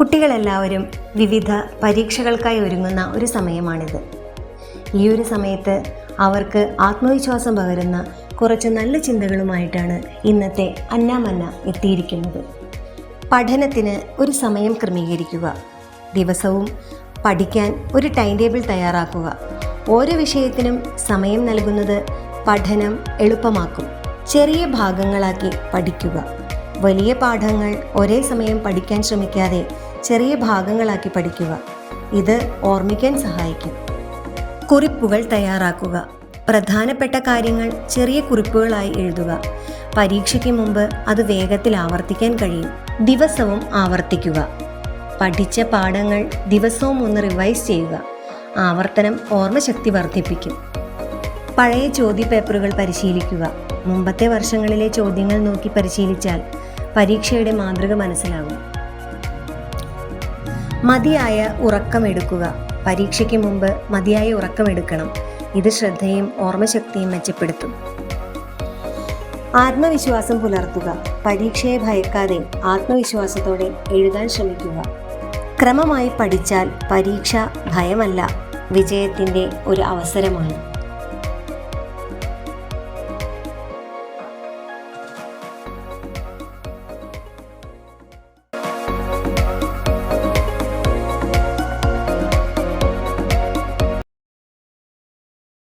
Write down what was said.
കുട്ടികളെല്ലാവരും വിവിധ പരീക്ഷകൾക്കായി ഒരുങ്ങുന്ന ഒരു സമയമാണിത്. ഈ ഒരു സമയത്ത് അവർക്ക് ആത്മവിശ്വാസം പകരുന്ന കുറച്ച് നല്ല ചിന്തകളുമായിട്ടാണ് ഇന്നത്തെ അന്നാമന്ന എത്തിയിരിക്കുന്നത്. പഠനത്തിന് ഒരു സമയം ക്രമീകരിക്കുക. ദിവസവും പഠിക്കാൻ ഒരു ടൈം ടേബിൾ തയ്യാറാക്കുക. ഓരോ വിഷയത്തിനും സമയം നൽകുന്നത് പഠനം എളുപ്പമാക്കും. ചെറിയ ഭാഗങ്ങളാക്കി പഠിക്കുക. വലിയ പാഠങ്ങൾ ഒരേ സമയം പഠിക്കാൻ ശ്രമിക്കാതെ ചെറിയ ഭാഗങ്ങളാക്കി പഠിക്കുക. ഇത് ഓർമ്മിക്കാൻ സഹായിക്കും. കുറിപ്പുകൾ തയ്യാറാക്കുക. പ്രധാനപ്പെട്ട കാര്യങ്ങൾ ചെറിയ കുറിപ്പുകളായി എഴുതുക. പരീക്ഷയ്ക്ക് മുമ്പ് അത് വേഗത്തിൽ ആവർത്തിക്കാൻ കഴിയും. ദിവസവും ആവർത്തിക്കുക. പഠിച്ച പാഠങ്ങൾ ദിവസവും ഒന്ന് റിവൈസ് ചെയ്യുക. ആവർത്തനം ഓർമ്മശക്തി വർദ്ധിപ്പിക്കും. പഴയ ചോദ്യപേപ്പറുകൾ പരിശീലിക്കുക. മുമ്പത്തെ വർഷങ്ങളിലെ ചോദ്യങ്ങൾ നോക്കി പരിശീലിച്ചാൽ പരീക്ഷയുടെ മാതൃക മനസ്സിലാകും. മതിയായ ഉറക്കമെടുക്കുക. പരീക്ഷയ്ക്ക് മുമ്പ് മതിയായ ഉറക്കമെടുക്കണം. ഇത് ശ്രദ്ധയും ഓർമ്മശക്തിയും മെച്ചപ്പെടുത്തും. ആത്മവിശ്വാസം പുലർത്തുക. പരീക്ഷയെ ഭയക്കാതെ ആത്മവിശ്വാസത്തോടെ എഴുതാൻ ശ്രമിക്കുക. ക്രമമായി പഠിച്ചാൽ പരീക്ഷ ഭയമല്ല, വിജയത്തിൻ്റെ ഒരു അവസരമാണ്.